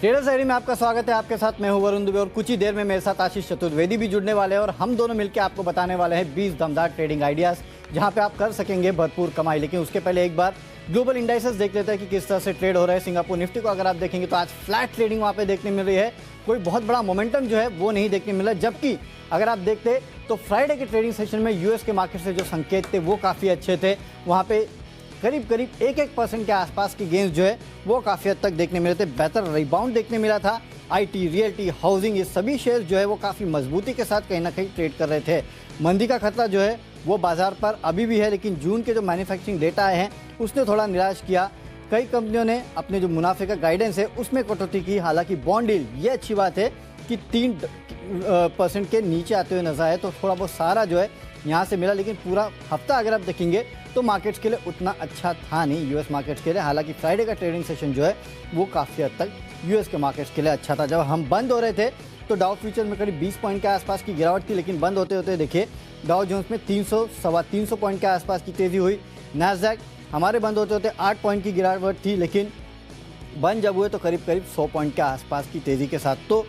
Traders diary में आपका स्वागत है। आपके साथ मैं हूं वरुण दुबे और कुछ ही देर में मेरे साथ आशीष चतुर्वेदी भी जुड़ने वाले हैं और हम दोनों मिलकर आपको बताने वाले हैं 20 दमदार ट्रेडिंग आइडियाज जहां पे आप कर सकेंगे भरपूर कमाई। लेकिन उसके पहले एक बार ग्लोबल इंडाइसेस देख लेते हैं कि किस तरह से ट्रेड हो रहा है। सिंगापुर निफ्टी को अगर आप देखेंगे तो आज फ्लैट ट्रेडिंग वहां पे देखने मिल रही है, कोई बहुत बड़ा मोमेंटम जो है वो नहीं देखने मिला। जबकि अगर आप देखते तो फ्राइडे के ट्रेडिंग सेशन में यूएस के मार्केट से जो संकेत थे वो काफ़ी अच्छे थे। वहाँ पे करीब 1% के आसपास की गेंस जो है वो काफ़ी हद तक देखने मिले थे। बेहतर रिबाउंड देखने मिला था। आईटी, रियल्टी, हाउसिंग, ये सभी शेयर जो है वो काफ़ी मजबूती के साथ कहीं ना कहीं ट्रेड कर रहे थे। मंदी का खतरा जो है वो बाजार पर अभी भी है, लेकिन जून के जो मैन्युफैक्चरिंग डेटा आए हैं उसने थोड़ा निराश किया। कई कंपनियों ने अपने जो मुनाफे का गाइडेंस है उसमें कटौती की। हालांकि बॉन्ड यील्ड, ये अच्छी बात है कि 3% के नीचे आते हुए नजर आए, तो थोड़ा बहुत सारा जो है यहाँ से मिला। लेकिन पूरा हफ्ता अगर आप देखेंगे तो मार्केट्स के लिए उतना अच्छा था नहीं यूएस मार्केट्स के लिए। हालांकि फ्राइडे का ट्रेडिंग सेशन जो है वो काफ़ी हद तक यूएस के मार्केट्स के लिए अच्छा था। जब हम बंद हो रहे थे तो डाउ फ्यूचर में करीब 20 पॉइंट के आसपास की गिरावट थी, लेकिन बंद होते होते देखिए डाउ जोन्स में 300-325 पॉइंट के आसपास की तेज़ी हुई। नैस्डैक हमारे बंद होते होते 8 पॉइंट की गिरावट थी, लेकिन बंद जब हुए तो करीब 100 पॉइंट के आसपास की तेज़ी के साथ। तो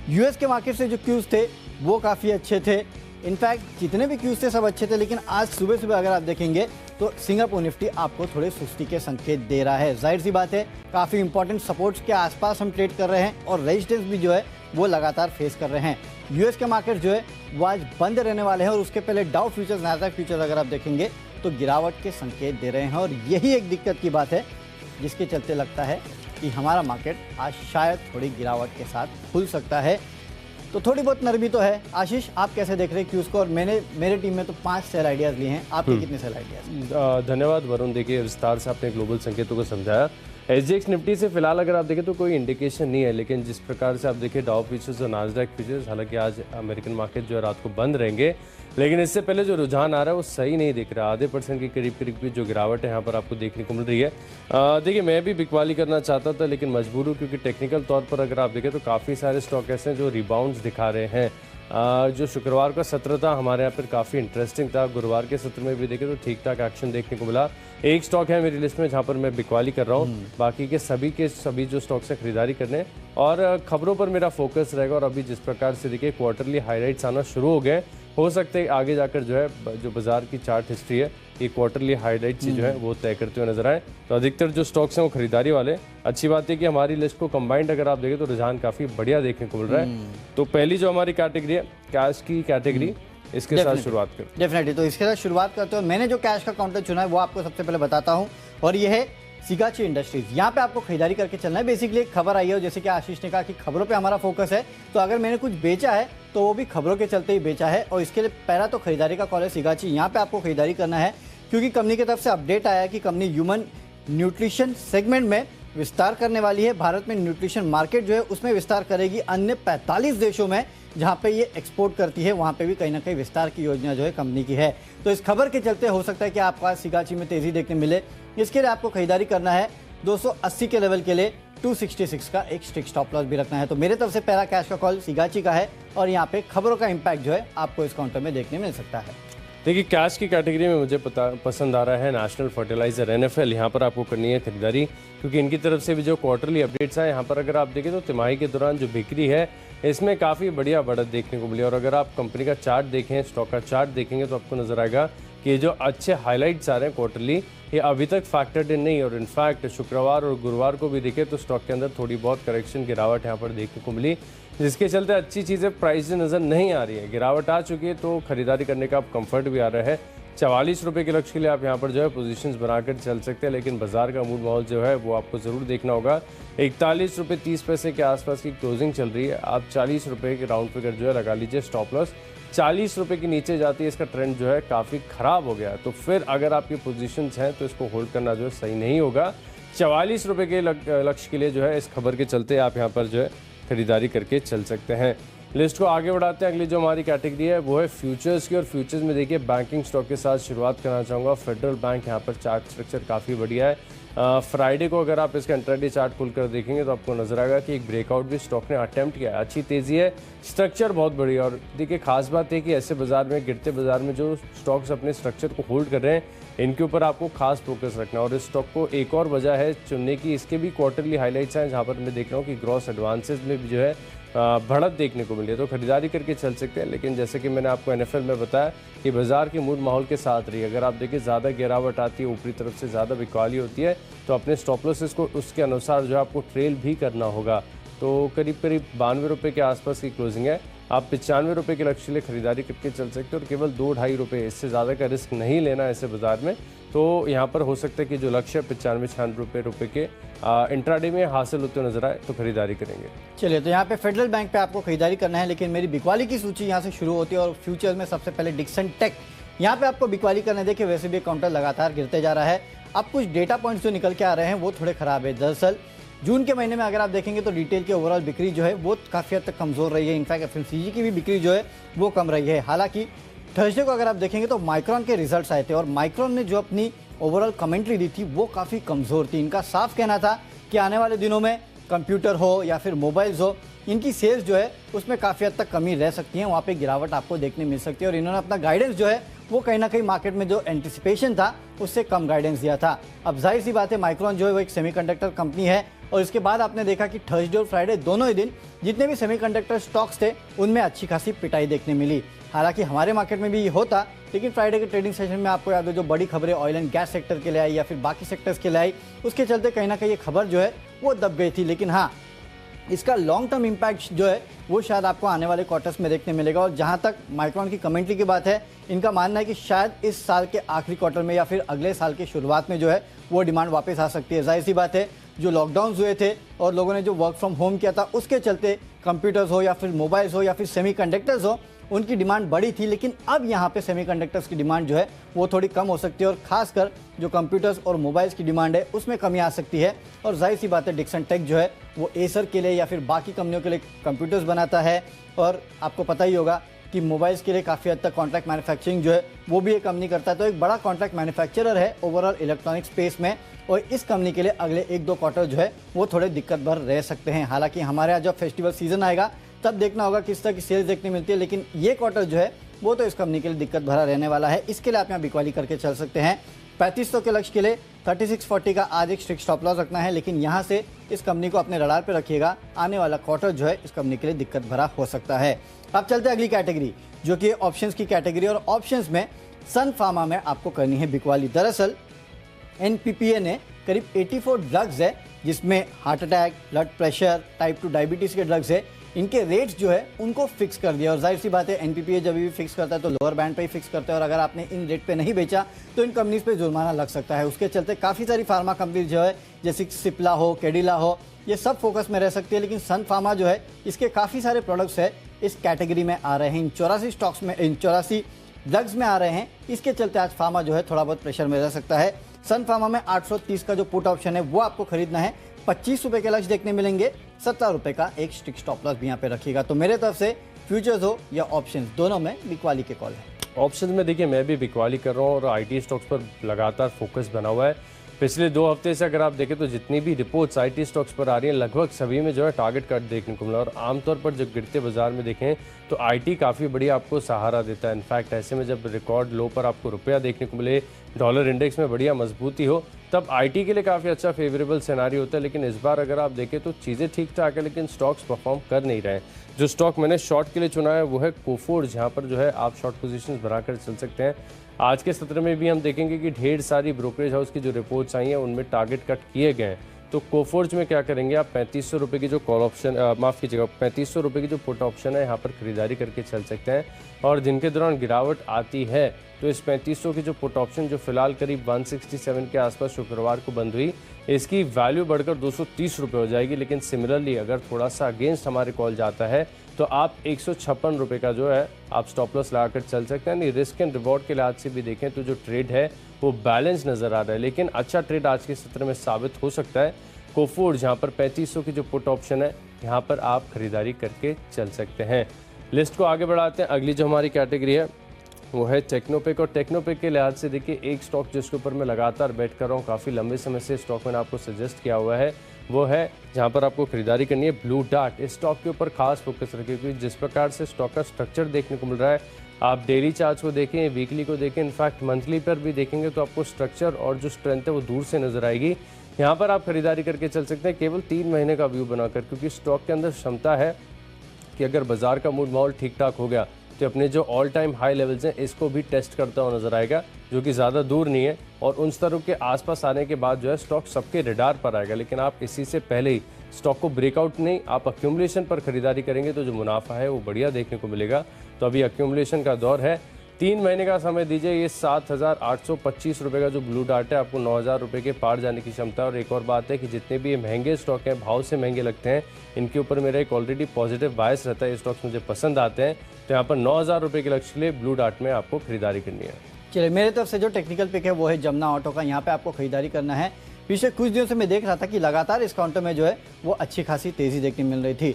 यूएस के मार्केट से जो क्यूज़ थे वो काफ़ी अच्छे थे। इनफैक्ट जितने भी क्यूज़ थे सब अच्छे थे, लेकिन आज सुबह सुबह अगर आप देखेंगे तो सिंगापुर निफ्टी आपको थोड़े सुस्ती के संकेत दे रहा है। जाहिर सी बात है काफ़ी इंपॉर्टेंट सपोर्ट्स के आसपास हम ट्रेड कर रहे हैं और रेजिस्टेंस भी जो है वो लगातार फेस कर रहे हैं। यूएस के मार्केट जो है वो आज बंद रहने वाले हैं और उसके पहले डाउ फ्यूचर्स, नैस्डैक फ्यूचर्स अगर आप देखेंगे तो गिरावट के संकेत दे रहे हैं। और यही एक दिक्कत की बात है जिसके चलते लगता है कि हमारा मार्केट आज शायद थोड़ी गिरावट के साथ खुल सकता है। तो थोड़ी बहुत नरमी तो है। आशीष, आप कैसे देख रहे हैं क्यूज़ को? और मेरे टीम में तो 5 सेल आइडियाज़ लिए हैं, आपके कितने सेल आइडियाज़? धन्यवाद वरुण, देखिए विस्तार से आपने ग्लोबल संकेतों को समझाया। एसजीएक्स निफ्टी से फिलहाल अगर आप देखें तो कोई इंडिकेशन नहीं है, लेकिन जिस प्रकार से आप देखिए डाउ फ्यूचर्स और नास्डैक फ्यूचर्स, हालांकि आज अमेरिकन मार्केट जो है रात को बंद रहेंगे, लेकिन इससे पहले जो रुझान आ रहा है वो सही नहीं दिख रहा। आधे % के करीब की जो गिरावट है यहाँ पर आपको देखने को मिल रही है। देखिए मैं भी बिकवाली करना चाहता था लेकिन मजबूर हूँ, क्योंकि टेक्निकल तौर पर अगर आप देखें तो काफ़ी सारे स्टॉक ऐसे हैं जो रिबाउंड्स दिखा रहे हैं। जो शुक्रवार का सत्र था हमारे यहाँ पर काफ़ी इंटरेस्टिंग था। गुरुवार के सत्र में भी देखें तो ठीक ठाक एक्शन देखने को मिला। एक स्टॉक है मेरी लिस्ट में जहाँ पर मैं बिकवाली कर रहा हूँ, बाकी के सभी जो स्टॉक से खरीदारी करने और खबरों पर मेरा फोकस रहेगा। और अभी जिस प्रकार से देखिए क्वार्टरली हाईलाइट्स आना शुरू हो गए, हो सकते हैं आगे जाकर जो है जो बाजार की चार्ट हिस्ट्री है ये क्वार्टरली हाईलाइट जो है वो तय करते हुए नजर आए। तो अधिकतर जो स्टॉक्स हैं वो खरीदारी वाले। अच्छी बात है कि हमारी लिस्ट को कंबाइंड अगर आप देखें तो रुझान काफी बढ़िया देखने को मिल रहा है। तो पहली जो हमारी कैटेगरी है कैश की कैटेगरी, इसके साथ शुरुआत करते हैं। डेफिनेटली, तो इसके साथ शुरुआत करते हैं। मैंने जो कैश का काउंटर चुना है वो आपको सबसे पहले बताता हूँ, और ये है सिगाची इंडस्ट्रीज। यहाँ पे आपको खरीदारी करके चलना है। बेसिकली एक खबर आई है, जैसे कि आशीष ने कहा कि खबरों पे हमारा फोकस है, तो अगर मैंने कुछ बेचा है तो वो भी खबरों के चलते ही बेचा है। और इसके लिए पहला तो खरीदारी का कॉल है सिगाची। यहाँ पे आपको खरीदारी करना है क्योंकि कंपनी की तरफ से अपडेट आया है कि कंपनी ह्यूमन न्यूट्रिशन सेगमेंट में विस्तार करने वाली है। भारत में न्यूट्रिशन मार्केट जो है उसमें विस्तार करेगी। अन्य 45 देशों में जहाँ पे ये एक्सपोर्ट करती है वहाँ पे भी कहीं ना कहीं विस्तार की योजना जो है कंपनी की है। तो इस खबर के चलते हो सकता है कि आपको आज सिगाची में तेजी देखने मिले। इसके लिए आपको खरीदारी करना है 280 के लेवल के लिए 266 का एक स्ट्रिक्ट स्टॉप लॉस भी रखना है। तो मेरे तरफ से पहला कैश का कॉल सिगाची का है और यहाँ पे खबरों का इम्पैक्ट जो है आपको इस काउंटर में देखने मिल सकता है। देखिए कैश की कैटेगरी में मुझे पसंद आ रहा है नेशनल फर्टिलाइजर एनएफएल। यहाँ पर आपको करनी है खरीदारी, क्योंकि इनकी तरफ से भी जो क्वार्टरली अपडेट्स आए यहाँ पर अगर आप देखें तो तिमाही के दौरान जो बिक्री है इसमें काफ़ी बढ़िया बढ़त देखने को मिली। और अगर आप कंपनी का चार्ट देखें, स्टॉक का चार्ट देखेंगे तो आपको नजर आएगा कि ये जो अच्छे हाईलाइट्स आ रहे हैं क्वार्टरली, ये अभी तक फैक्टर्ड इन नहीं। और इनफैक्ट शुक्रवार और गुरुवार को भी देखें तो स्टॉक के अंदर थोड़ी बहुत करेक्शन गिरावट यहाँ पर देखने को मिली, जिसके चलते अच्छी चीज़ें प्राइस नज़र नहीं आ रही है। गिरावट आ चुकी है तो खरीदारी करने का आप कंफर्ट भी आ रहा है। 44 रुपये के लक्ष्य के लिए आप यहाँ पर जो है पोजीशंस बनाकर चल सकते हैं, लेकिन बाजार का मूड माहौल जो है वो आपको ज़रूर देखना होगा। 41 रुपये 30 पैसे के आसपास की क्लोजिंग चल रही है। आप 40 रुपये के राउंड फिगर जो है लगा लीजिए स्टॉप लॉस। 40 रुपये के नीचे जाती है इसका ट्रेंड जो है काफ़ी ख़राब हो गया है, तो फिर अगर आपकी पोजीशंस हैं तो इसको होल्ड करना जो है सही नहीं होगा। 44 रुपये के लक्ष्य के लिए जो है इस खबर के चलते आप यहाँ पर जो है खरीदारी करके चल सकते हैं। लिस्ट को आगे बढ़ाते हैं। अगली जो हमारी कैटेगरी है वो है फ्यूचर्स की, और फ्यूचर्स में देखिए बैंकिंग स्टॉक के साथ शुरुआत करना चाहूँगा। फेडरल बैंक, यहाँ पर चार्ट स्ट्रक्चर काफ़ी बढ़िया है। फ्राइडे को अगर आप इसका इंट्राडे चार्ट खुलकर देखेंगे तो आपको नजर आएगा कि एक ब्रेकआउट भी स्टॉक ने अटेम्प्ट किया है। अच्छी तेज़ी है, स्ट्रक्चर बहुत बढ़िया। और देखिए खास बात है कि ऐसे बाजार में, गिरते बाजार में जो स्टॉक्स अपने स्ट्रक्चर को होल्ड कर रहे हैं इनके ऊपर आपको खास फोकस रखना है। और इस स्टॉक को एक और वजह है चुनने की, इसके भी क्वार्टरली हाइलाइट्स हैं जहाँ पर मैं देख रहा हूँ कि ग्रॉस एडवांसेस में भी जो है बढ़त देखने को मिली है, तो खरीदारी करके चल सकते हैं। लेकिन जैसे कि मैंने आपको एनएफएल में बताया कि बाजार के मूड माहौल के साथ रही, अगर आप देखिए ज़्यादा गिरावट आती है, ऊपरी तरफ से ज़्यादा बिकवाली होती है, तो अपने स्टॉप लॉसेस को उसके अनुसार जो है आपको ट्रेल भी करना होगा। तो करीब करीब 92 रुपये के आसपास की क्लोजिंग है। आप 95 रुपये के लक्ष्य लिए खरीदारी करके चल सकते हो और केवल 2-2.5 रुपये, इससे ज़्यादा का रिस्क नहीं लेना ऐसे बाजार में। तो यहाँ पर हो सकता है कि जो लक्ष्य है 95-96 रुपये के इंट्राडे में हासिल होते नजर आए तो खरीदारी करेंगे। चलिए, तो यहाँ पे फेडरल बैंक पे आपको खरीदारी करना है, लेकिन मेरी बिकवाली की सूची यहाँ से शुरू होती है और फ्यूचर्स में सबसे पहले डिक्सन टेक, यहाँ पे आपको बिकवाली करने देखिए वैसे भी काउंटर लगातार गिरते जा रहा है। अब कुछ डेटा पॉइंट्स जो निकल के आ रहे हैं वो थोड़े खराब है। दरअसल जून के महीने में अगर आप देखेंगे तो रिटेल की ओवरऑल बिक्री जो है वो काफ़ी हद तक कमज़ोर रही है। इनफैक्ट एफएमसीजी की भी बिक्री जो है वो कम रही है। हालांकि थर्सडे को अगर आप देखेंगे तो माइक्रॉन के रिजल्ट्स आए थे और माइक्रॉन ने जो अपनी ओवरऑल कमेंट्री दी थी वो काफ़ी कमज़ोर थी। इनका साफ कहना था कि आने वाले दिनों में कंप्यूटर हो या फिर मोबाइल्स हो, इनकी सेल्स जो है उसमें काफ़ी हद तक कमी रह सकती है, वहाँ पे गिरावट आपको देखने मिल सकती है। और इन्होंने अपना गाइडेंस जो है वो कहीं ना कहीं मार्केट में जो एंटिसिपेशन था उससे कम गाइडेंस दिया था। अब जाहिर सी बात है, माइक्रॉन जो है वो एक सेमीकंडक्टर कंपनी है और इसके बाद आपने देखा कि थर्सडे और फ्राइडे दोनों ही दिन जितने भी सेमीकंडक्टर स्टॉक्स थे उनमें अच्छी खासी पिटाई देखने मिली। हालांकि हमारे मार्केट में भी ये होता, लेकिन फ्राइडे के ट्रेडिंग सेशन में आपको याद है जो बड़ी खबरें ऑयल एंड गैस सेक्टर के लिए आई या फिर बाकी सेक्टर्स के लिए आई, उसके चलते कहीं ना कहीं ये खबर जो है वो दब गई थी। लेकिन हाँ, इसका लॉन्ग टर्म इम्पैक्ट जो है वो शायद आपको आने वाले क्वार्टर्स में देखने मिलेगा। और जहां तक माइक्रॉन की कमेंट्री की बात है, इनका मानना है कि शायद इस साल के आखिरी क्वार्टर में या फिर अगले साल की शुरुआत में जो है वो डिमांड वापस आ सकती है। जाहिर सी बात है, जो लॉकडाउन हुए थे और लोगों ने जो वर्क फ्रॉम होम किया था उसके चलते कंप्यूटर्स हो या फिर मोबाइल्स हो या फिर सेमीकंडक्टर्स हो, उनकी डिमांड बढ़ी थी। लेकिन अब यहाँ पे सेमीकंडक्टर्स की डिमांड जो है वो थोड़ी कम हो सकती है और खासकर जो कंप्यूटर्स और मोबाइल्स की डिमांड है उसमें कमी आ सकती है। और जाहिर सी बात है, डिक्सन टेक जो है वो एसर के लिए या फिर बाकी कंपनियों के लिए कंप्यूटर्स बनाता है और आपको पता ही होगा कि मोबाइल्स के लिए काफ़ी हद तक कॉन्ट्रैक्ट मैन्युफैक्चरिंग जो है वो भी ये कंपनी करता है। तो एक बड़ा कॉन्ट्रैक्ट मैन्युफैक्चरर है ओवरऑल इलेक्ट्रॉनिक स्पेस में और इस कंपनी के लिए अगले 1-2 क्वार्टर जो है वो थोड़े दिक्कत भर रह सकते हैं। हालांकि हमारे यहाँ जब फेस्टिवल सीजन आएगा तब देखना होगा किस तरह की सेल्स देखने मिलती है, लेकिन ये क्वार्टर जो है वो तो इस कंपनी के लिए दिक्कत भरा रहने वाला है। इसके लिए आप यहाँ बिकवाली करके चल सकते हैं। 3500 के लक्ष्य के लिए 3640 का आज एक स्ट्रिक्ट स्टॉप लॉस रखना है, लेकिन यहाँ से इस कंपनी को अपने रडार पे रखिएगा। आने वाला क्वार्टर जो है इस कंपनी के लिए दिक्कत भरा हो सकता है। अब चलते हैं अगली कैटेगरी जो कि ऑप्शंस की कैटेगरी, और ऑप्शंस में सन फार्मा में आपको करनी है बिकवाली। दरअसल एनपीपीए ने करीब 84 ड्रग्स है जिसमें heart attack, blood pressure, type 2 diabetes के ड्रग्स है, इनके रेट्स जो है उनको फिक्स कर दिया। और जाहिर सी बात है, एनपीपीए जब भी फिक्स करता है तो लोअर बैंड पे ही फिक्स करता है और अगर आपने इन रेट पे नहीं बेचा तो इन कंपनीज पे जुर्माना लग सकता है। उसके चलते काफ़ी सारी फार्मा कंपनीज जो है जैसे सिप्ला हो, कैडिला हो, ये सब फोकस में रह सकती है। लेकिन सन फार्मा जो है इसके काफ़ी सारे प्रोडक्ट्स है इस कैटेगरी में आ रहे हैं, इन 84 स्टॉक्स में, इन 84 ड्रग्स में आ रहे हैं। इसके चलते आज फार्मा जो है थोड़ा बहुत प्रेशर में रह सकता है। सन फार्मा में 830 का जो पुट ऑप्शन है वो आपको खरीदना है। 25 रुपये के लक्ष्य देखने मिलेंगे, 17 रुपये का एक स्ट्रिक्ट स्टॉप लॉस भी यहाँ पे रखिएगा। तो मेरे तरफ से फ्यूचर्स हो या ऑप्शंस, दोनों में बिकवाली के कॉल है। ऑप्शन में देखिए मैं भी बिकवाली कर रहा हूँ और आईटी स्टॉक्स पर लगातार फोकस बना हुआ है। पिछले 2 हफ्ते से अगर आप देखें तो जितनी भी रिपोर्ट्स आईटी स्टॉक्स पर आ रही हैं लगभग सभी में जो है टारगेट कट देखने को मिला। और आमतौर पर जब गिरते बाजार में देखें तो आईटी काफ़ी बढ़िया आपको सहारा देता है। इनफैक्ट ऐसे में जब रिकॉर्ड लो पर आपको रुपया देखने को मिले, डॉलर इंडेक्स में बढ़िया मजबूती हो, तब आईटी के लिए काफ़ी अच्छा फेवरेबल सिनारी होता है। लेकिन इस बार अगर आप देखें तो चीज़ें ठीक ठाक है लेकिन स्टॉक्स परफॉर्म कर नहीं रहे हैं। जो स्टॉक मैंने शॉर्ट के लिए चुना है वो है कोफोर्ज, जहाँ पर जो है आप शॉर्ट पोजीशंस बनाकर चल सकते हैं। आज के सत्र में भी हम देखेंगे कि ढेर सारी ब्रोकरेज हाउस की जो रिपोर्ट्स आई हैं उनमें टारगेट कट किए गए हैं। तो कोफोर्ज में क्या करेंगे आप, 3500 रुपये की जो कॉल ऑप्शन, माफ़ कीजिएगा 3500 रुपये की जो पुट ऑप्शन है यहाँ पर खरीदारी करके चल सकते हैं। और दिन के दौरान गिरावट आती है तो इस 3500 की जो पुट ऑप्शन जो फिलहाल करीब 167 के आसपास शुक्रवार को बंद हुई, इसकी वैल्यू बढ़कर 230 रुपये हो जाएगी। लेकिन सिमिलरली अगर थोड़ा सा अगेंस्ट हमारे कॉल जाता है तो आप 156 रुपये का जो है आप स्टॉप लॉस लगाकर चल सकते हैं। रिस्क एंड रिवॉर्ड के लिहाज से भी देखें तो जो ट्रेड है वो बैलेंस नज़र आ रहा है, लेकिन अच्छा ट्रेड आज के सत्र में साबित हो सकता है। कोफोर्ज जहाँ पर 3500 की जो पुट ऑप्शन है यहाँ पर आप खरीदारी करके चल सकते हैं। लिस्ट को आगे बढ़ाते हैं। अगली जो हमारी कैटेगरी है वो है टेक्नोपेक। और टेक्नोपेक के लिहाज से देखिए एक स्टॉक जिसके ऊपर मैं लगातार बैठ कर रहा हूँ, काफ़ी लंबे समय से स्टॉक मैंने आपको सजेस्ट किया हुआ है, वो है जहाँ पर आपको खरीदारी करनी है ब्लू डार्ट। इस स्टॉक के ऊपर खास फोकस रखिए क्योंकि जिस प्रकार से स्टॉक का स्ट्रक्चर देखने को मिल रहा है आप डेली चार्ट्स को देखें, वीकली को देखें, इनफैक्ट मंथली पर भी देखेंगे तो आपको स्ट्रक्चर और जो स्ट्रेंथ है वो दूर से नजर आएगी। यहाँ पर आप खरीदारी करके चल सकते हैं केवल 3 महीने का व्यू बनाकर, क्योंकि स्टॉक के अंदर क्षमता है कि अगर बाजार का मूड माहौल ठीक ठाक हो गया तो अपने जो ऑल टाइम हाई लेवल्स हैं इसको भी टेस्ट करता हुआ नजर आएगा, जो कि ज़्यादा दूर नहीं है। और उन स्तरों के आसपास आने के बाद जो है स्टॉक सबके रडार पर आएगा। लेकिन आप इसी से पहले ही स्टॉक को ब्रेकआउट नहीं, आप अक्यूमुलेशन पर खरीदारी करेंगे तो जो मुनाफा है वो बढ़िया देखने को मिलेगा। तो अभी अक्यूमुलेशन का दौर है, 3 महीने का समय दीजिए। ये 7,825 रुपये का जो ब्लू डार्ट है, आपको 9,000 रुपये के पार जाने की क्षमता है। और एक और बात है कि जितने भी ये महंगे स्टॉक हैं, भाव से महंगे लगते हैं, इनके ऊपर मेरा एक ऑलरेडी पॉजिटिव बायस रहता है। ये स्टॉक्स मुझे पसंद आते हैं, तो यहाँ पर 9,000 रुपये के लक्ष्य के लिए ब्लू डार्ट में आपको खरीदारी करनी है। चलिए, मेरे तरफ से जो टेक्निकल पिक है वो है जमुना ऑटो का। यहाँ पे आपको खरीदारी करना है। पिछले कुछ दिनों से मैं देख रहा था कि लगातार इस काउंटर में जो है वो अच्छी खासी तेजी देखने मिल रही थी।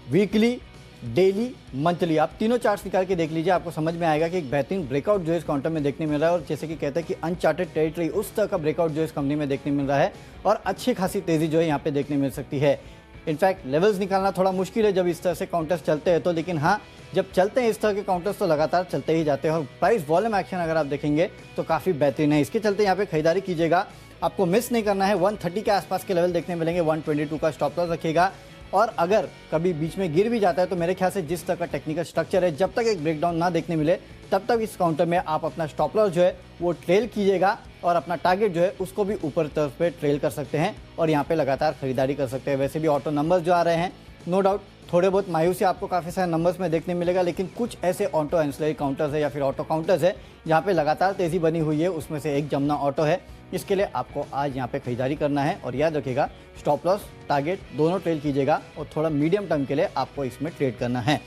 वीकली, डेली, मंथली, आप तीनों चार्ट्स निकाल के देख लीजिए, आपको समझ में आएगा कि एक बेहतरीन ब्रेकआउट जो है इस काउंटर में देखने मिल रहा है। और जैसे कि कहते हैं कि अनचार्टेड टेरिटरी, उस तरह का ब्रेकआउट जो इस कंपनी में देखने मिल रहा है और अच्छी खासी तेजी जो है यहाँ पे देखने मिल सकती है। इनफैक्ट लेवल्स निकालना थोड़ा मुश्किल है जब इस तरह से काउंटर्स चलते हैं तो, लेकिन हाँ, जब चलते हैं इस तरह के काउंटर्स तो लगातार चलते ही जाते हैं। और प्राइस वॉल्यूम एक्शन अगर आप देखेंगे तो काफ़ी बेहतरीन है। इसके चलते यहाँ पे खरीदारी कीजिएगा, आपको मिस नहीं करना है। 130 के आसपास के लेवल देखने मिलेंगे, 122 का स्टॉप लॉस रखिएगा। और अगर कभी बीच में गिर भी जाता है तो मेरे ख्याल से जिस तरह का टेक्निकल स्ट्रक्चर है, जब तक एक ब्रेकडाउन ना देखने मिले तब तक इस काउंटर में आप अपना स्टॉप लॉस जो है वो ट्रेल कीजिएगा और अपना टारगेट जो है उसको भी ऊपर तरफ पे ट्रेल कर सकते हैं और यहाँ पे लगातार खरीदारी कर सकते हैं। वैसे भी ऑटो नंबर्स जो आ रहे हैं, नो डाउट थोड़े बहुत मायूसी आपको काफ़ी सारे नंबर्स में देखने मिलेगा, लेकिन कुछ ऐसे ऑटो एंसिलरी काउंटर्स है या फिर ऑटो काउंटर्स है जहाँ पे लगातार तेज़ी बनी हुई है। उसमें से एक जमुना ऑटो है। इसके लिए आपको आज यहाँ पे खरीदारी करना है और याद रखिएगा स्टॉप लॉस टारगेट दोनों ट्रेल कीजिएगा और थोड़ा मीडियम टर्म के लिए आपको इसमें ट्रेड करना है।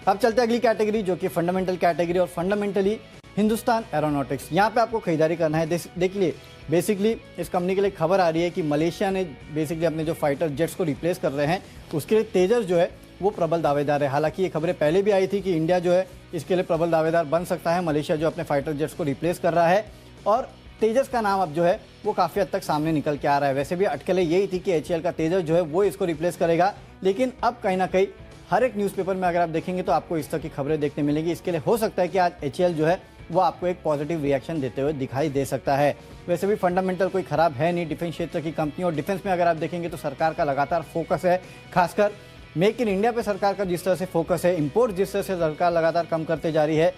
अब चलते हैं अगली कैटेगरी जो कि फंडामेंटल कैटेगरी और फंडामेंटली हिंदुस्तान एरोनॉटिक्स। यहाँ पे आपको खरीदारी करना है। देखिए, बेसिकली इस कंपनी के लिए खबर आ रही है कि मलेशिया ने बेसिकली अपने जो फाइटर जेट्स को रिप्लेस कर रहे हैं, उसके लिए तेजस जो है वो प्रबल दावेदार है। हालांकि ये खबरें पहले भी आई थी कि इंडिया जो है इसके लिए प्रबल दावेदार बन सकता है। मलेशिया जो अपने फाइटर जेट्स को रिप्लेस कर रहा है और तेजस का नाम अब जो है वो काफ़ी हद तक सामने निकल के आ रहा है। वैसे भी अटकलें यही थी कि एचएएल का तेजस जो है वो इसको रिप्लेस करेगा, लेकिन अब कहीं ना कहीं हर एक न्यूज़पेपर में अगर आप देखेंगे तो आपको इस तरह की खबरें देखने मिलेंगी। इसके लिए हो सकता है कि आज एचएएल जो है वो आपको एक पॉजिटिव रिएक्शन देते हुए दिखाई दे सकता है। वैसे भी फंडामेंटल कोई खराब है नहीं, डिफेंस क्षेत्र की कंपनी। और डिफेंस में अगर आप देखेंगे तो सरकार का लगातार फोकस है, खासकर मेक इन इंडिया पे सरकार का जिस तरह से फोकस है, इंपोर्ट जिस तरह से सरकार लगातार कम करते जा रही है,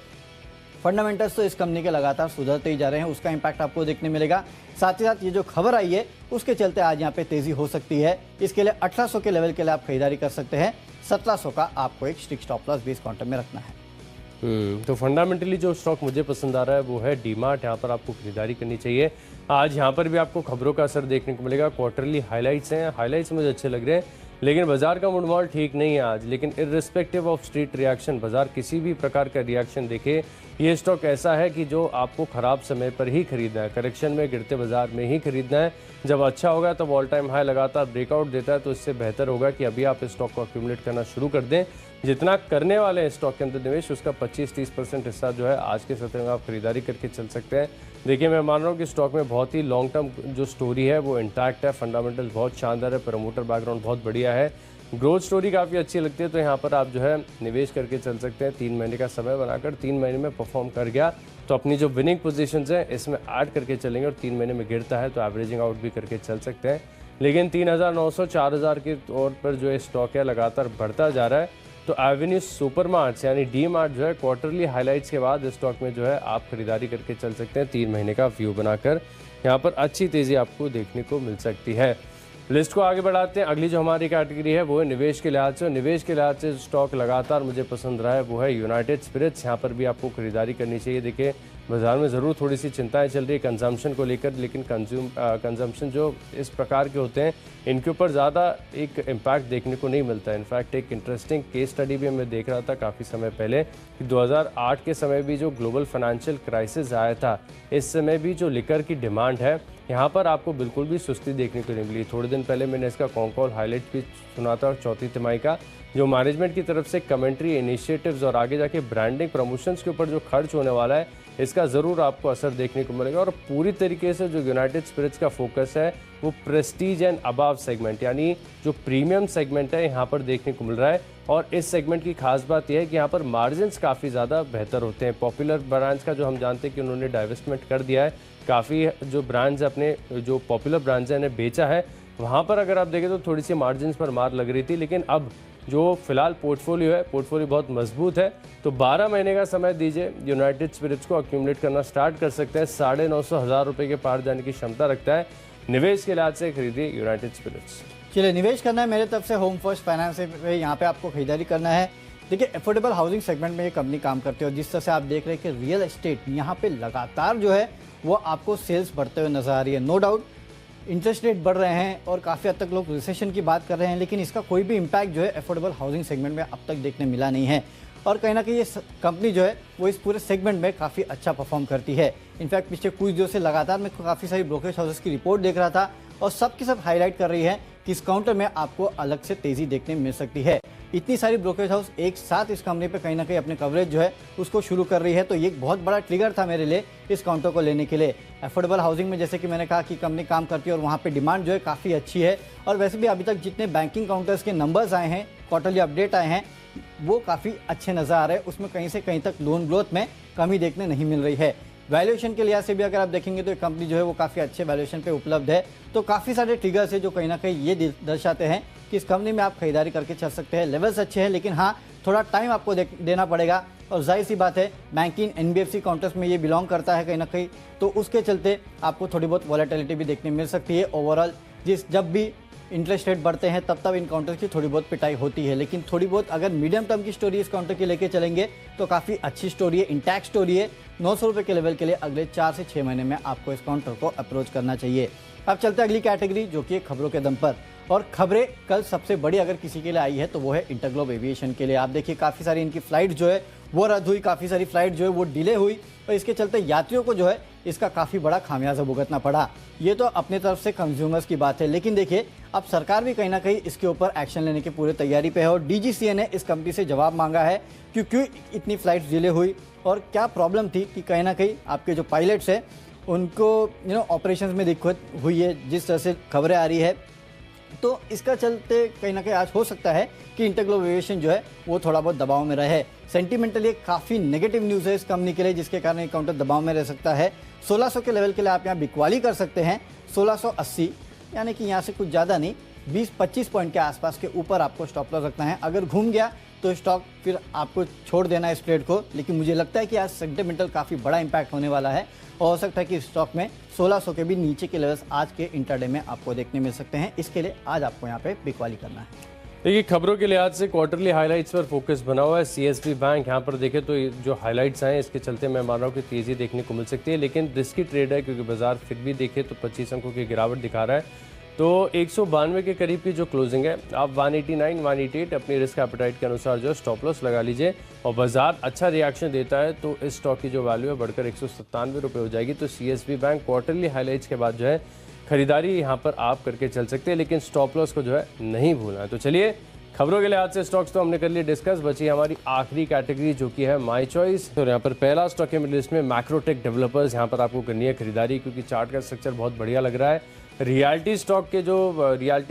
फंडामेंटल्स तो इस कंपनी के लगातार सुधरते ही जा रहे हैं, उसका इंपैक्ट आपको देखने मिलेगा। साथ ही साथ ये जो खबर आई है उसके चलते आज यहाँ पे तेजी हो सकती है। इसके लिए 1800 के लेवल के लिए आप खरीदारी कर सकते हैं। 1700 का आपको एक स्ट्रिक्ट स्टॉप लॉस भी इस काउंटर में रखना है। तो फंडामेंटली जो स्टॉक मुझे पसंद आ रहा है वो है डीमार्ट। यहाँ पर आपको खरीदारी करनी चाहिए। आज यहाँ पर भी आपको खबरों का असर देखने को मिलेगा। क्वार्टरली हाइलाइट्स हैं, हाइलाइट्स मुझे अच्छे लग रहे हैं, लेकिन बाजार का मूड माहौल ठीक नहीं है आज। लेकिन इर्रिस्पेक्टिव ऑफ स्ट्रीट रिएक्शन, बाजार किसी भी प्रकार का रिएक्शन देखे, ये स्टॉक ऐसा है कि जो आपको खराब समय पर ही खरीदना है, करेक्शन में, गिरते बाजार में ही खरीदना है। जब अच्छा होगा तब ऑल टाइम हाई लगातार ब्रेकआउट देता है तो इससे बेहतर होगा कि अभी आप इस स्टॉक को अक्यूमुलेट करना शुरू कर दें। जितना करने वाले हैं स्टॉक के अंदर निवेश, उसका 25-30% हिस्सा जो है आज के सत्र में आप खरीदारी करके चल सकते हैं। देखिए, मैं मान रहा हूँ कि स्टॉक में बहुत ही लॉन्ग टर्म जो स्टोरी है वो इंटैक्ट है, फंडामेंटल बहुत शानदार है, प्रमोटर बैकग्राउंड बहुत बढ़िया है, ग्रोथ स्टोरी काफ़ी अच्छी लगती है। तो यहाँ पर आप जो है निवेश करके चल सकते हैं। 3 महीने का समय बनाकर 3 महीने में परफॉर्म कर गया तो अपनी जो विनिंग पोजीशंस हैं इसमें ऐड करके चलेंगे, और 3 महीने में गिरता है तो एवरेजिंग आउट भी करके चल सकते हैं। लेकिन 3,900 4,000 के तौर पर जो ये स्टॉक है लगातार बढ़ता जा रहा है। तो एवेन्यू सुपर मार्ट्स यानी डी मार्ट जो है क्वार्टरली हाइलाइट्स के बाद इस स्टॉक में जो है आप खरीदारी करके चल सकते हैं। 3 महीने का व्यू बनाकर यहाँ पर अच्छी तेज़ी आपको देखने को मिल सकती है। लिस्ट को आगे बढ़ाते हैं। अगली जो हमारी कैटेगरी है वो है निवेश के लिहाज से। निवेश के लिहाज से स्टॉक लगातार मुझे पसंद रहा है वो है यूनाइटेड स्पिरिट्स। यहाँ पर भी आपको खरीदारी करनी चाहिए। देखिए, बाजार में ज़रूर थोड़ी सी चिंताएं चल रही है कंजम्पशन को लेकर, लेकिन कंजम्पशन जो इस प्रकार के होते हैं इनके ऊपर ज़्यादा एक इम्पैक्ट देखने को नहीं मिलता है। इनफैक्ट एक इंटरेस्टिंग केस स्टडी भी मैं देख रहा था काफ़ी समय पहले कि 2008 के समय भी जो ग्लोबल फाइनेंशियल क्राइसिस आया था, इस समय भी जो लिकर की डिमांड है यहाँ पर आपको बिल्कुल भी सुस्ती देखने को नहीं मिली। थोड़े दिन पहले मैंने इसका कॉल हाईलाइट भी सुना था, चौथी तिमाही का जो मैनेजमेंट की तरफ से कमेंट्री, इनिशिएटिव्स और आगे जाके ब्रांडिंग प्रमोशंस के ऊपर जो खर्च होने वाला है इसका ज़रूर आपको असर देखने को मिलेगा। और पूरी तरीके से जो यूनाइटेड स्पिरिट्स का फोकस है वो प्रेस्टीज एंड अबव सेगमेंट यानी जो प्रीमियम सेगमेंट है यहाँ पर देखने को मिल रहा है। और इस सेगमेंट की खास बात यह है कि यहाँ पर मार्जिन्स काफ़ी ज़्यादा बेहतर होते हैं। पॉपुलर ब्रांड्स का जो हम जानते हैं कि उन्होंने डाइवेस्टमेंट कर दिया है, काफ़ी जो ब्रांड्स अपने जो पॉपुलर ब्रांड्स हैं इन्हें बेचा है, वहाँ पर अगर आप देखें तो थोड़ी सी मार्जिन्स पर मार लग रही थी। लेकिन अब जो फिलहाल पोर्टफोलियो बहुत मजबूत है, तो 12 महीने का समय दीजिए, यूनाइटेड स्पिरिट्स को अक्यूमुलेट करना स्टार्ट कर सकते हैं। 950,000 रुपये के पार जाने की क्षमता रखता है। निवेश के लिहाज से खरीदिए यूनाइटेड स्पिरिट्स। चलिए, निवेश करना है मेरे तरफ से होम फर्स्ट फाइनेंस पे, यहाँ पे आपको खरीदारी करना है। देखिए, अफोर्डेबल हाउसिंग सेगमेंट में ये कंपनी काम करती है और जिस तरह से आप देख रहे हैं कि रियल एस्टेट यहाँ पे लगातार जो है वो आपको सेल्स बढ़ते हुए नजर आ रही है। नो डाउट इंटरेस्ट रेट बढ़ रहे हैं और काफ़ी हद तक लोग रिसेशन की बात कर रहे हैं, लेकिन इसका कोई भी इम्पैक्ट जो है अफोर्डेबल हाउसिंग सेगमेंट में अब तक देखने मिला नहीं है। और कहीं ना कहीं ये कंपनी जो है वो इस पूरे सेगमेंट में काफ़ी अच्छा परफॉर्म करती है। इनफैक्ट पिछले कुछ दिनों से लगातार मैं काफ़ी सारी ब्रोकरेज हाउसेस की रिपोर्ट देख रहा था और सबकी सब हाईलाइट कर रही है कि इस काउंटर में आपको अलग से तेज़ी देखने मिल सकती है। इतनी सारी ब्रोकरेज हाउस एक साथ इस कंपनी पे कहीं ना कहीं अपने कवरेज जो है उसको शुरू कर रही है, तो ये एक बहुत बड़ा ट्रिगर था मेरे लिए इस काउंटर को लेने के लिए। अफोर्डेबल हाउसिंग में जैसे कि मैंने कहा कि कंपनी काम करती है और वहाँ पे डिमांड जो है काफ़ी अच्छी है। और वैसे भी अभी तक जितने बैंकिंग काउंटर्स के नंबर्स आए हैं, क्वार्टरली अपडेट आए हैं, वो काफ़ी अच्छे नज़र आ रहे हैं। उसमें कहीं से कहीं तक लोन ग्रोथ में कमी देखने नहीं मिल रही है। वैल्यूएशन के लिहाज से भी अगर आप देखेंगे तो कंपनी जो है वो काफ़ी अच्छे वैल्यूएशन पे उपलब्ध है। तो काफ़ी सारे ट्रिगर्स है जो कहीं ना कहीं ये दर्शाते हैं कि इस कंपनी में आप खरीदारी करके चल सकते हैं। लेवल्स अच्छे हैं, लेकिन हाँ, थोड़ा टाइम आपको देना पड़ेगा। और जाहिर सी बात है, बैंकिंग NBFC काउंटर्स में ये बिलोंग करता है कहीं ना कहीं, तो उसके चलते आपको थोड़ी बहुत वॉलेटिलिटी भी देखने मिल सकती है। ओवरऑल जब भी इंटरेस्ट रेट बढ़ते हैं तब इन काउंटर की थोड़ी बहुत पिटाई होती है, लेकिन थोड़ी बहुत अगर मीडियम टर्म की स्टोरी इस काउंटर की लेके चलेंगे तो काफ़ी अच्छी स्टोरी है, इंटैक्ट स्टोरी है। 900 रुपये के लेवल के लिए अगले 4 से 6 महीने में आपको इस काउंटर को अप्रोच करना चाहिए। अब चलते हैं अगली कैटेगरी जो कि खबरों के दम पर, और खबरें कल सबसे बड़ी अगर किसी के लिए आई है तो वो है इंटरग्लोब एविएशन के लिए। आप देखिए काफ़ी सारी इनकी फ्लाइट जो है वो रद्द हुई, काफ़ी सारी फ्लाइट जो है वो डिले हुई और इसके चलते यात्रियों को जो है इसका काफ़ी बड़ा खामियाजा भुगतना पड़ा। ये तो अपने तरफ से कंज्यूमर्स की बात है, लेकिन देखिए अब सरकार भी कहीं ना कहीं इसके ऊपर एक्शन लेने की पूरी तैयारी पे है और DGCA ने इस कंपनी से जवाब मांगा है कि क्यों इतनी फ्लाइट्स डिले हुई और क्या प्रॉब्लम थी कि कहीं ना कहीं आपके जो पायलट्स हैं उनको ऑपरेशंस में दिक्कत हुई है, जिस तरह से खबरें आ रही है। तो इसका चलते कहीं ना कहीं आज हो सकता है कि इंटरग्लोब एविएशन जो है वो थोड़ा बहुत दबाव में रहे। सेंटिमेंटली काफ़ी नेगेटिव न्यूज़ है इस कंपनी के लिए, जिसके कारण ये काउंटर दबाव में रह सकता है। 1600 के लेवल के लिए आप यहाँ बिकवाली कर सकते हैं। 1680 यानी कि यहाँ से कुछ ज़्यादा नहीं, 20-25 पॉइंट के आसपास के ऊपर आपको स्टॉप लॉस रखना है। अगर घूम गया तो स्टॉक फिर आपको छोड़ देना है इस ट्रेड को, लेकिन मुझे लगता है कि आज सेंटिमेंटल काफ़ी बड़ा इंपैक्ट होने वाला है और हो सकता है कि स्टॉक में 1600 के भी नीचे के लेवल्स आज के इंटरडे में आपको देखने मिल सकते हैं। इसके लिए आज आपको यहाँ पे बिकवाली करना है। देखिए, खबरों के लिहाज से क्वार्टरली हाइलाइट्स पर फोकस बना हुआ है। CSB बैंक यहाँ पर देखें तो जो हाइलाइट्स आए इसके चलते मैं मान रहा हूँ कि तेज़ी देखने को मिल सकती है, लेकिन रिस्की ट्रेड है क्योंकि बाजार फिर भी देखें तो 25 अंकों की गिरावट दिखा रहा है। तो 192 के करीब की जो क्लोजिंग है, आप 189, 188 अपनी रिस्क एपेटाइट के अनुसार जो स्टॉप लॉस लगा लीजिए और बाजार अच्छा रिएक्शन देता है तो इस स्टॉक की जो वैल्यू है बढ़कर 197 रुपये हो जाएगी। तो CSB बैंक क्वार्टरली हाइलाइट्स के बाद जो है खरीदारी यहाँ पर आप करके चल सकते हैं, लेकिन स्टॉप लॉस को जो है नहीं भूलना है। तो चलिए, खबरों के लिहाज से स्टॉक्स तो हमने कर लिए डिस्कस, बची हमारी आखिरी कैटेगरी जो कि है माई चॉइस। तो यहाँ पर पहला स्टॉक है मेरी लिस्ट में मैक्रोटेक डेवलपर्स। यहाँ पर आपको करनी है खरीदारी क्योंकि चार्ट का स्ट्रक्चर बहुत बढ़िया लग रहा है। रियल्टी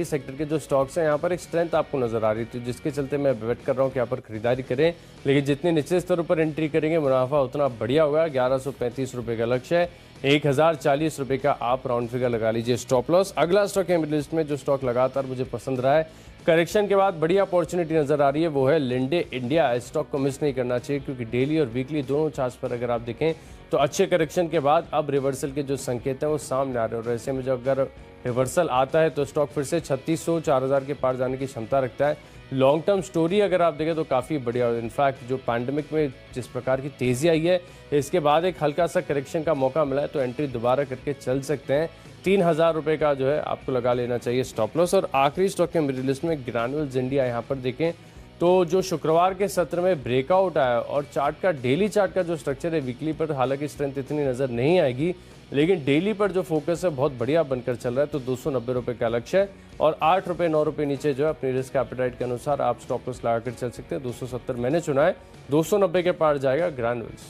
सेक्टर के जो स्टॉक्स हैं यहाँ पर एक स्ट्रेंथ आपको नजर आ रही थी, जिसके चलते मैं वेट कर रहा हूँ कि यहाँ पर खरीदारी करें, लेकिन जितने निचले स्तरों पर एंट्री करेंगे मुनाफा उतना बढ़िया होगा। 1135 रुपये का लक्ष्य है, 1040 रुपये का आप राउंड फिगर लगा लीजिए स्टॉप लॉस। अगला स्टॉक है मेरी लिस्ट में जो स्टॉक लगातार मुझे पसंद रहा है, करेक्शन के बाद बढ़िया अपॉर्चुनिटी नजर आ रही है, वो है लिंडे इंडिया। इस स्टॉक को मिस नहीं करना चाहिए क्योंकि डेली और वीकली दोनों चार्ट्स पर अगर आप देखें तो अच्छे करेक्शन के बाद अब रिवर्सल के जो संकेत हैं वो सामने आ रहे हैं और ऐसे में जो अगर रिवर्सल आता है तो स्टॉक फिर से 3600 4000 के पार जाने की क्षमता रखता है। लॉन्ग टर्म स्टोरी अगर आप देखें तो काफ़ी बढ़िया है। इनफैक्ट जो पैंडेमिक में जिस प्रकार की तेज़ी आई है, इसके बाद एक हल्का सा करेक्शन का मौका मिला है तो एंट्री दोबारा करके चल सकते हैं। 3000 रुपये का जो है आपको लगा लेना चाहिए स्टॉप लॉस। और आखिरी स्टॉक के मेरी लिस्ट में ग्रैन्युल्स इंडिया। यहाँ पर देखें तो जो शुक्रवार के सत्र में ब्रेकआउट आया और चार्ट का डेली चार्ट का जो स्ट्रक्चर है, वीकली पर हालांकि स्ट्रेंथ इतनी नज़र नहीं आएगी, लेकिन डेली पर जो फोकस है बहुत बढ़िया बनकर चल रहा है। तो 290 रुपये का लक्ष्य है और 8 रुपये 9 रुपये नीचे जो है अपनी रिस्क एपेटाइट के अनुसार आप स्टॉप लॉस लगाकर चल सकते हैं। 270 मैंने चुना है, 290 के पार जाएगा ग्रैन्युल्स।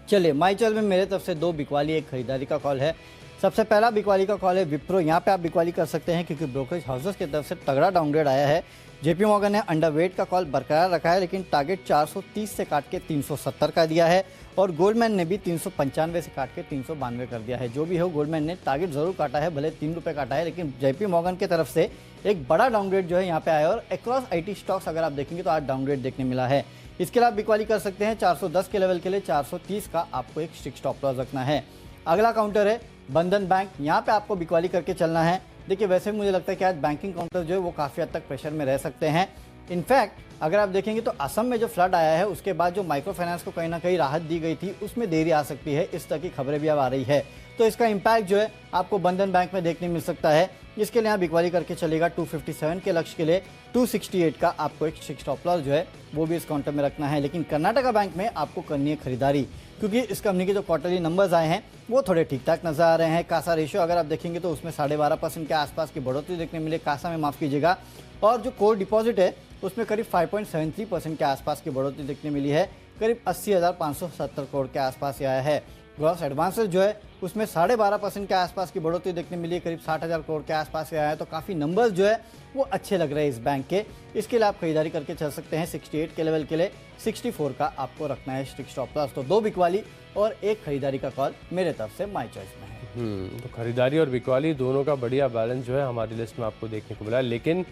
चलिए, माई चॉइस में मेरे तरफ से 2 बिकवाली 1 खरीदारी का कॉल है। सबसे पहला बिकवाली का कॉल है विप्रो। यहाँ पे आप बिकवाली कर सकते हैं क्योंकि ब्रोकरेज हाउसेस की तरफ से तगड़ा डाउनग्रेड आया है। जेपी मॉर्गन ने अंडरवेट का कॉल बरकरार रखा है, लेकिन टारगेट 430 से काट के 370 का दिया है और गोल्डमैन ने भी 395 से काट के 392 कर दिया है। जो भी हो, गोल्डमैन ने टारगेट जरूर काटा है, भले 3 रुपये काटा है, लेकिन जेपी मॉर्गन की तरफ से एक बड़ा डाउनग्रेड जो है यहाँ पे आया है और अक्रॉस आईटी स्टॉक्स अगर आप देखेंगे तो आज डाउनग्रेड देखने मिला है। इसके लिए आप बिकवाली कर सकते हैं 410 के लेवल के लिए 430 का आपको एक स्ट्रिक्ट स्टॉप लॉस रखना है। अगला काउंटर है बंधन बैंक। यहाँ पे आपको बिकवाली करके चलना है। देखिए, वैसे मुझे लगता है कि आज बैंकिंग काउंटर जो है वो काफ़ी हद तक प्रेशर में रह सकते हैं। इनफैक्ट अगर आप देखेंगे तो असम में जो फ्लड आया है उसके बाद जो माइक्रो फाइनेंस को कहीं ना कहीं राहत दी गई थी उसमें देरी आ सकती है, इस तरह की खबरें भी अब आ रही है। तो इसका इम्पैक्ट जो है आपको बंधन बैंक में देखने मिल सकता है। इसके लिए यहाँ बिकवाली करके चलेगा 257 के लक्ष्य के लिए 268 का आपको एक स्टॉप लॉस जो है वो भी इस काउंटर में रखना है। लेकिन कर्नाटका बैंक में आपको करनी है खरीदारी, क्योंकि इस कंपनी के जो क्वार्टरली नंबर्स आए हैं वो थोड़े ठीक ठाक नजर आ रहे हैं। कासा रेशियो अगर आप देखेंगे तो उसमें 12.5% के आसपास की बढ़ोतरी देखने मिले कासा में, माफ कीजिएगा। और जो कोर डिपॉजिट है उसमें करीब 5.73% के आसपास की बढ़ोतरी देखने मिली है, करीब 80,570 करोड़ के आसपास आया है। ग्रॉस एडवांसेस जो है उसमें 12.5% के आसपास की बढ़ोतरी देखने मिली है, करीब 60,000 करोड़ के आसपास आया है। तो काफ़ी नंबर्स जो है वो अच्छे लग रहे हैं इस बैंक के। इसके लिए आप खरीदारी करके चल सकते हैं। 68 के लेवल के लिए 64 का आपको रखना है स्ट्रिक्ट स्टॉप लॉस। तो 2 बिकवाली और 1 खरीदारी का कॉल मेरे तरफ से माय चॉइस में है। तो खरीदारी और बिकवाली दोनों का बढ़िया बैलेंस जो है हमारी लिस्ट में आपको देखने को मिला है। लेकिन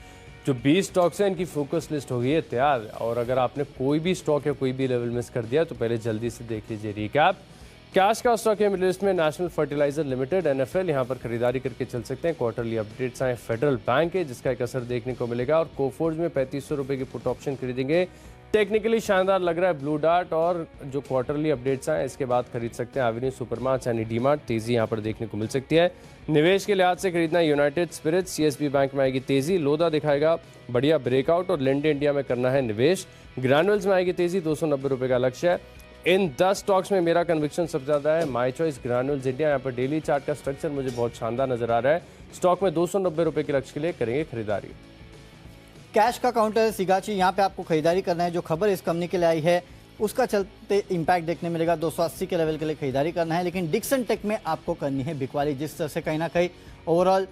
जो 20 स्टॉक्स हैं इनकी फोकस लिस्ट हो गई है तैयार, और अगर आपने कोई भी स्टॉक या कोई भी लेवल मिस कर दिया तो पहले जल्दी से देख लीजिए रिकैप। कैश का स्टॉक है मेरी लिस्ट में नेशनल फर्टिलाइजर लिमिटेड NFL, यहाँ पर खरीदारी करके चल सकते हैं। क्वार्टरली अपडेट्स आए। फेडरल बैंक है जिसका एक असर देखने को मिलेगा, और कोफोर्ज में 3500 रुपये की पुट ऑप्शन खरीदेंगे। टेक्निकली शानदार लग रहा है ब्लू डार्ट, और जो क्वार्टरली अपडेट्स आए इसके बाद खरीद सकते हैं एवेन्यू सुपरमार्ट यानी डीमार्ट। तेजी यहाँ पर देखने को मिल सकती है। निवेश के लिहाज से खरीदना यूनाइटेड स्पिरिट्स, CSB बैंक में आएगी तेजी, लोधा दिखाएगा बढ़िया ब्रेकआउट, और लेंडे इंडिया में करना है निवेश। ग्रैनुअल्स में आएगी तेजी, 290 रुपये का लक्ष्य है। इन 10 स्टॉक्स में मेरा कन्विक्शन सबसे ज़्यादा है माय चॉइस ग्रैनुअल्स इंडिया। यहाँ पर डेली चार्ट का स्ट्रक्चर मुझे बहुत शानदार नजर आ रहा है। स्टॉक में 290 रुपये के लक्ष्य के लिए करेंगे खरीदारी। कैश का काउंटर है सिगाची। यहाँ पे आपको खरीदारी करना है। जो खबर इस कंपनी के लिए आई है उसका चलते इम्पैक्ट देखने मिलेगा। 280 के लेवल के लिए खरीदारी करना है। लेकिन डिक्सन टेक में आपको करनी है बिकवाली। जिस तरह से कहीं ना कहीं ओवरऑल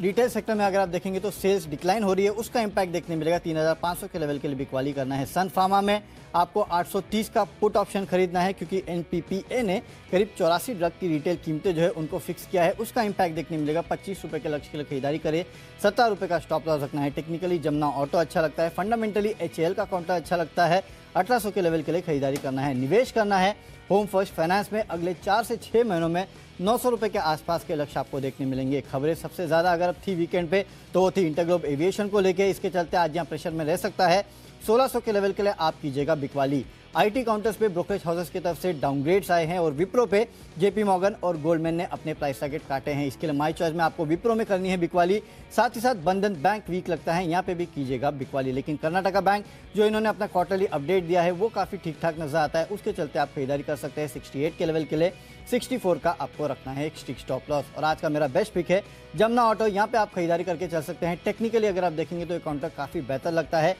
रिटेल सेक्टर में अगर आप देखेंगे तो सेल्स डिक्लाइन हो रही है, उसका इम्पैक्ट देखने मिलेगा। 3,500 के लेवल के लिए बिकवाली करना है। सन फार्मा में आपको 830 का पुट ऑप्शन खरीदना है, क्योंकि NPPA ने करीब 84 ड्रग की रिटेल कीमतें जो है उनको फिक्स किया है, उसका इम्पैक्ट देखने मिलेगा। 25 रुपये के लक्ष्य के लिए खरीदारी करे। 17 रुपये का स्टॉप लॉस रखना है। टेक्निकली जमुना ऑटो अच्छा लगता है। फंडामेंटली HAL का काउंटर अच्छा लगता है। 1800 के लेवल के लिए खरीदारी करना है। निवेश करना है होम फर्स्ट फाइनेंस में। अगले 4 से 6 महीनों में 900 रुपये के आसपास के लक्ष्य आपको देखने मिलेंगे। खबरें सबसे ज़्यादा अगर थी वीकेंड पे तो वो थी इंटरग्लोब एविएशन को लेके। इसके चलते आज यहाँ प्रेशर में रह सकता है। 1600 के लेवल के लिए आप कीजिएगा बिकवाली। IT काउंटर्स पे ब्रोकरेज हाउसेस की तरफ से डाउनग्रेड्स आए हैं, और विप्रो पे JP मॉर्गन और गोल्डमैन ने अपने प्राइस टारगेट काटे हैं। इसके लिए माय चॉइस में आपको विप्रो में करनी है बिकवाली। साथ ही साथ बंधन बैंक वीक लगता है, यहाँ पे भी कीजिएगा बिकवाली। लेकिन कर्नाटका बैंक जो इन्होंने अपना क्वार्टरली अपडेट दिया है वो काफ़ी ठीक ठाक नजर आता है, उसके चलते आप खरीदारी कर सकते हैं। 68 के लेवल के लिए 64 का आपको रखना है एक स्टिक स्टॉप लॉस। और आज का मेरा बेस्ट पिक है जमुना ऑटो। यहाँ पे आप खरीदारी करके चल सकते हैं। टेक्निकली अगर आप देखेंगे तो ये काउंटर काफ़ी बेहतर लगता है।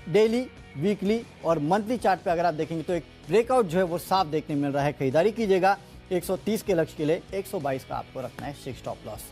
डेली, वीकली और मंथली चार्ट पे अगर आप देखेंगे तो एक ब्रेकआउट जो है वो साफ देखने मिल रहा है। खरीदारी कीजिएगा। 130 के लक्ष्य के लिए 122 का आपको रखना है स्टिक स्टॉप लॉस।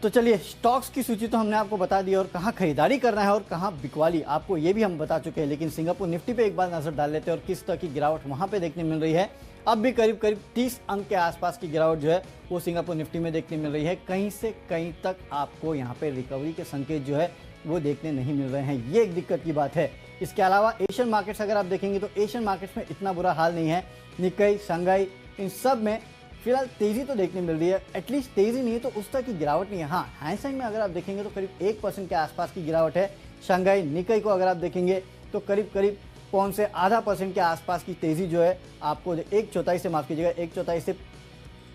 तो चलिए, स्टॉक्स की सूची तो हमने आपको बता दी, और कहाँ खरीदारी करना है और कहाँ बिकवाली आपको ये भी हम बता चुके हैं। लेकिन सिंगापुर निफ्टी पे एक बार नजर डाल लेते हैं और किस तरह की गिरावट वहाँ पे देखने मिल रही है। अब भी करीब 30 अंक के आसपास की गिरावट जो है वो सिंगापुर निफ्टी में देखने मिल रही है। कहीं से कहीं तक आपको यहाँ पे रिकवरी के संकेत जो है वो देखने नहीं मिल रहे हैं। ये एक दिक्कत की बात है। इसके अलावा एशियन मार्केट्स अगर आप देखेंगे तो एशियन मार्केट्स में इतना बुरा हाल नहीं है। निक्केई, शंघाई, इन सब में फिलहाल तेजी तो देखने मिल रही है। एटलीस्ट तेजी नहीं है तो उस तरह की गिरावट नहीं है। हाँ, हैंगसेंग में अगर आप देखेंगे तो करीब 1% के आसपास की गिरावट है। शंघाई, निक्केई को अगर आप देखेंगे तो करीब 0.5% के आसपास की तेजी जो है आपको 1/4 से, माफ कीजिएगा, 1/4 से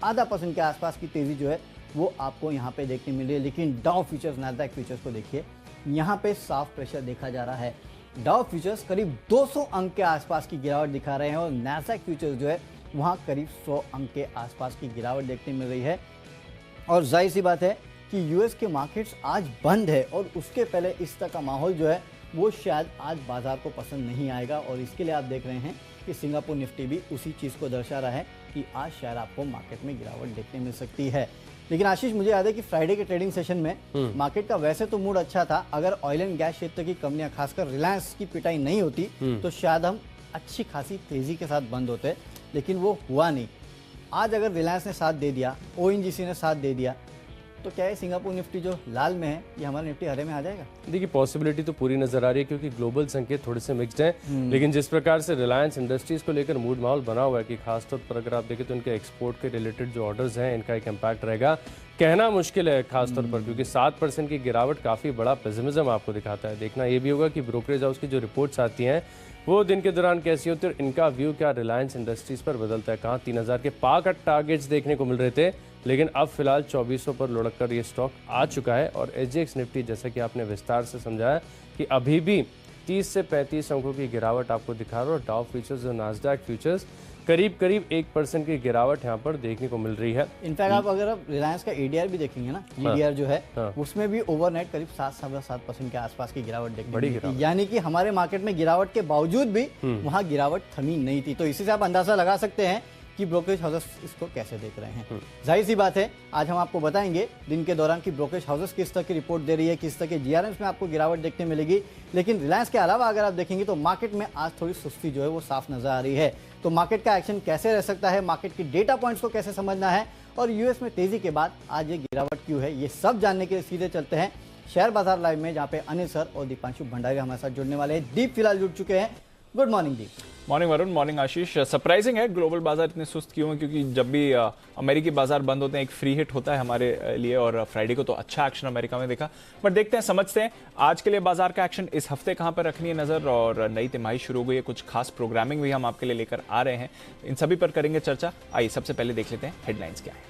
0.5% के आसपास की तेजी जो है वो आपको यहाँ पे देखने मिल रही है। लेकिन डाउ फ्यूचर्स, नैस्डैक फ्यूचर्स को देखिए, यहाँ पे साफ प्रेशर देखा जा रहा है। डाउ फ्यूचर्स करीब 200 अंक के आसपास की गिरावट दिखा रहे हैं, और नैस्डैक फ्यूचर्स जो है वहाँ करीब 100 अंक के आसपास की गिरावट देखने मिल रही है। और जाहिर सी बात है कि यूएस के मार्केट्स आज बंद है, और उसके पहले इस तरह का माहौल जो है वो शायद आज बाजार को पसंद नहीं आएगा। और इसके लिए आप देख रहे हैं कि सिंगापुर निफ्टी भी उसी चीज़ को दर्शा रहा है कि आज शायद आपको मार्केट में गिरावट देखने मिल सकती है। लेकिन आशीष, मुझे याद है कि फ्राइडे के ट्रेडिंग सेशन में मार्केट का वैसे तो मूड अच्छा था। अगर ऑयल एंड गैस क्षेत्र की कंपनियां, खासकर रिलायंस की पिटाई नहीं होती तो शायद हम अच्छी खासी तेजी के साथ बंद होते, लेकिन वो हुआ नहीं। आज अगर रिलायंस ने साथ दे दिया, ओएनजीसी ने साथ दे दिया, तो क्या है सिंगापुर निफ्टी जो लाल में है, ये हमारा निफ्टी हरे में आ जाएगा? देखिए, पॉसिबिलिटी तो पूरी नजर आ रही है क्योंकि ग्लोबल संकेत थोड़े से मिक्स्ड हैं। लेकिन जिस प्रकार से रिलायंस इंडस्ट्रीज को लेकर मूड माहौल बना हुआ है कि खासतौर पर अगर आप देखें तो इनके एक्सपोर्ट के रिलेटेड जो ऑर्डर्स हैं, इनका एक इम्पैक्ट रहेगा, कहना मुश्किल है खासतौर पर, क्योंकि 7% की गिरावट काफ़ी बड़ा पेसिमिज्म आपको दिखाता है। देखना ये भी होगा कि ब्रोकरेज हाउस की जो रिपोर्ट्स आती हैं वो दिन के दौरान कैसी होती है और इनका व्यू क्या रिलायंस इंडस्ट्रीज पर बदलता है। कहाँ 3000 के पार का टारगेट्स देखने को मिल रहे थे, लेकिन अब फिलहाल 2400 पर लुढ़क कर ये स्टॉक आ चुका है। और एसजीएक्स निफ्टी, जैसा कि आपने विस्तार से समझाया, कि अभी भी 30 से 35 अंकों की गिरावट आपको दिखा रहा है। और डाउ फ्यूचर्स और नास्डैक फ्यूचर्स करीब 1% की गिरावट यहाँ पर देखने को मिल रही है। इनफैक्ट आप अगर रिलायंस का एडीआर भी देखेंगे ना, ईडीआर जो है, उसमें भी ओवरनाइट करीब 7.7% के आसपास की गिरावट देखने को मिली थी। यानी कि हमारे मार्केट में गिरावट के बावजूद भी वहाँ गिरावट थमी नहीं थी। तो इसी से आप अंदाजा लगा सकते हैं कि ब्रोकरेज हाउसेस इसको कैसे देख रहे हैं। जाहिर सी बात है, आज हम आपको बताएंगे दिन के दौरान कि ब्रोकरेज हाउसेस किस तरह की रिपोर्ट दे रही है, किस तरह के जीआरएम्स में आपको गिरावट देखने मिलेगी। लेकिन रिलायंस के अलावा अगर आप देखेंगे तो मार्केट में आज थोड़ी सुस्ती जो है वो साफ नजर आ रही है। तो मार्केट का एक्शन कैसे रह सकता है, मार्केट की डेटा पॉइंट्स को कैसे समझना है और यूएस में तेजी के बाद आज ये गिरावट क्यों है, ये सब जानने के लिए सीधे चलते हैं शेयर बाजार लाइव में, जहाँ पे अनिल सर और दीपांशु भंडारी हमारे साथ जुड़ने वाले हैं। दीप फिलहाल जुड़ चुके हैं। गुड मॉर्निंग दीप। मॉर्निंग वरुण, मॉर्निंग आशीष। सरप्राइजिंग है ग्लोबल बाजार इतने सुस्त क्यों हैं, क्योंकि जब भी अमेरिकी बाजार बंद होते हैं एक फ्री हिट होता है हमारे लिए, और फ्राइडे को तो अच्छा एक्शन अमेरिका में देखा। बट देखते हैं, समझते हैं आज के लिए बाजार का एक्शन इस हफ्ते कहां पर रखनी है नजर। और नई तिमाही शुरू हो गई है, कुछ खास प्रोग्रामिंग भी हम आपके लिए लेकर आ रहे हैं, इन सभी पर करेंगे चर्चा। आइए सबसे पहले देख लेते हैं हेडलाइंस क्या है।